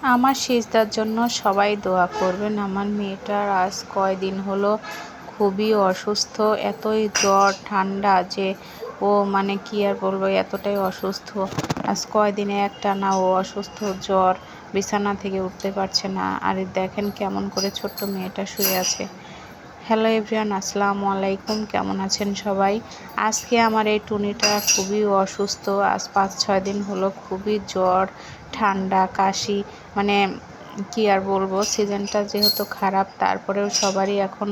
আমার সিজদার জন্য সবাই দোয়া করবেন। আমার মেয়েটার আজ কয়দিন হলো খুবই অসুস্থ, এতই জ্বর ঠান্ডা যে ও মানে কি আর বলবো, এতটাই অসুস্থ। আজ কয়দিনে একটানা ও অসুস্থ, জ্বর, বিছানা থেকে উঠতে পারছে না। আর দেখেন কেমন করে ছোট্ট মেয়েটা শুয়ে আছে। হ্যালো এভরিওয়ান, আসসালামু আলাইকুম। কেমন আছেন সবাই? আজকে আমার এই টুনিটা খুবই অসুস্থ। আজ 5-6 দিন হলো খুবই জ্বর, ঠান্ডা, কাশি, মানে কি আর বলবো, সিজনটা যেহেতু খারাপ তারপরেও সবারই এখন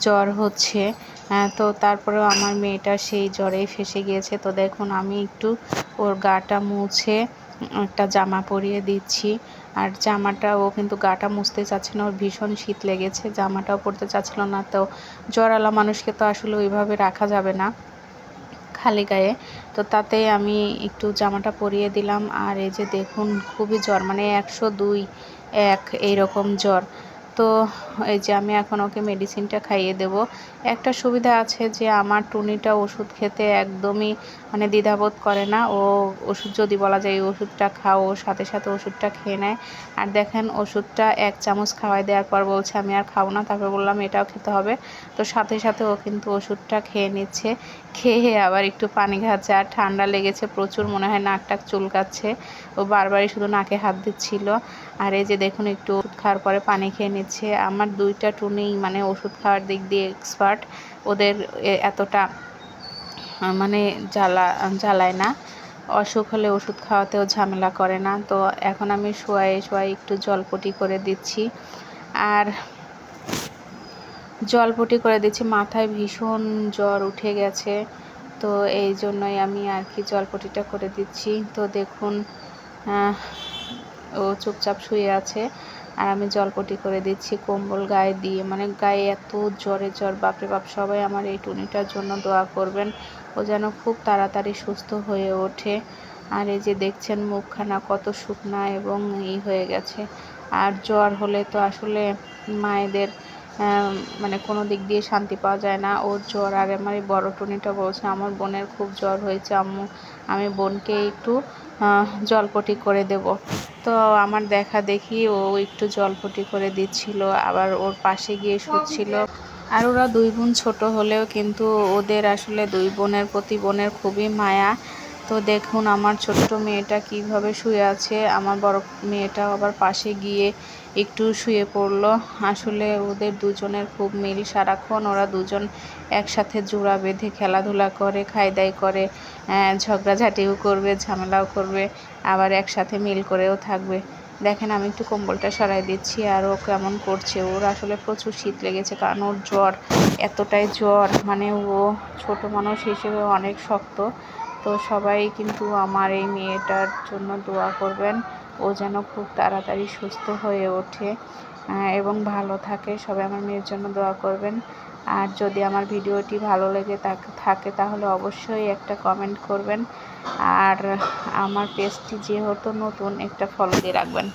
জ্বর হচ্ছে। তো তারপরেও আমার মেয়েটা সেই জ্বরেই ফেঁসে গিয়েছে। তো দেখুন আমি একটু ওর গাটা মুছে একটা জামা পরিয়ে দিচ্ছি। আর জামাটা ও কিন্তু গাটা মুছতে চাচ্ছে না, ওর ভীষণ শীত লেগেছে, জামাটাও পরতে চাচ্ছিল না। তো জ্বরওয়ালা মানুষকে তো আসলে ওইভাবে রাখা যাবে না খালি গায়ে। তো তাতে আমি একটু জামাটা পরিয়ে দিলাম। আর এই যে দেখুন খুবই জ্বর, মানে 102 এইরকম জ্বর। তো এই যে আমি এখন ওকে মেডিসিনটা খাইয়ে দেব। একটা সুবিধা আছে যে আমার টুনিটা ওষুধ খেতে একদমই মানে দ্বিধাবোধ করে না। ও ওষুধ যদি বলা যায় এই ওষুধটা খাও, ওর সাথে সাথে ওষুধটা খেয়ে নেয়। আর দেখেন ওষুধটা 1 চামচ খাওয়াই দেওয়ার পর বলছে আমি আর খাবো না। তারপর বললাম এটাও খেতে হবে। তো সাথে সাথে ও কিন্তু ওষুধটা খেয়ে নিচ্ছে। খেয়ে আবার একটু পানি খাচ্ছে। আর ঠান্ডা লেগেছে প্রচুর, মনে হয় নাক টাক চুলকাচ্ছে। ও বারবারই শুধু নাকে হাত দিচ্ছিল। আর এই যে দেখুন একটু ওষুধ খাওয়ার পরে পানি খেয়ে নিচ্ছে। আমার 2টা টুনি মানে ওষুধ খাওয়ার দিক দিয়ে এক্সপার্ট। ওদের এতটা মানে জ্বালায় না। অসুখ হলে ওষুধ খাওয়াতেও ঝামেলা করে না। তো এখন আমি শোয়ায়ে একটু জলপটি করে দিচ্ছি। আর জলপটি করে দিচ্ছি, মাথায় ভীষণ জ্বর উঠে গেছে। তো এই জন্যই আমি আর কি জলপটিটা করে দিচ্ছি। তো দেখুন ও চুপচাপ শুয়ে আছে আর আমি জলপটি করে দিচ্ছি কম্বল গায়ে দিয়ে। মানে গায়ে এত জ্বর, বাপরে বাপ। সবাই আমার এই টুনিটার জন্য দোয়া করবেন, ও যেন খুব তাড়াতাড়ি সুস্থ হয়ে ওঠে। আর এই যে দেখছেন মুখখানা কত শুকনা এবং হয়ে গেছে। আর জ্বর হলে তো আসলে মায়েদের মানে কোনো দিক দিয়ে শান্তি পাওয়া যায় না। ওর জ্বর। আর আমার এই বড় টুনিটা বলছে আমার বোনের খুব জ্বর হয়েছে আম্মু, আমি বোনকে একটু জলপটি করে দেব। তো আমার দেখা দেখি ও একটু জলপটি করে দিচ্ছিল, আবার ওর পাশে গিয়ে শুচ্ছিল। আর ওরা 2 বোন ছোট হলেও কিন্তু ওদের আসলে 2 বোনের প্রতি বোনের খুবই মায়া। তো দেখুন আমার ছোট্ট মেয়েটা কিভাবে শুয়ে আছে, আমার বড় মেয়েটাও আবার পাশে গিয়ে একটু শুয়ে পড়লো। আসলে ওদের দুজনের খুব মিল, সারাক্ষণ ওরা দুজন একসাথে জোড়া বেঁধে খেলাধুলা করে, খাই-দাই করে, ঝগড়াঝাটিও করবে, ঝামেলাও করবে, আবার একসাথে মিল করেও থাকবে। দেখেন আমি একটু কম্বলটা সরাই দিচ্ছি আর ও কেমন করছে। ওর আসলে প্রচুর শীত লেগেছে, কারণ ওর জ্বর, এতটাই জ্বর, মানে ও ছোট মানুষ হিসেবে অনেক শক্ত। তো সবাই কিন্তু আমার এই মেয়েটার জন্য দোয়া করবেন, ও যেন খুব তাড়াতাড়ি সুস্থ হয়ে ওঠে এবং ভালো থাকে। সবাই আমার মেয়ের জন্য দোয়া করবেন। আর যদি আমার ভিডিওটি ভালো লেগে থাকে তাহলে অবশ্যই একটা কমেন্ট করবেন। আর আমার পেজটি যেহেতু নতুন, একটা ফলো দিয়ে রাখবেন।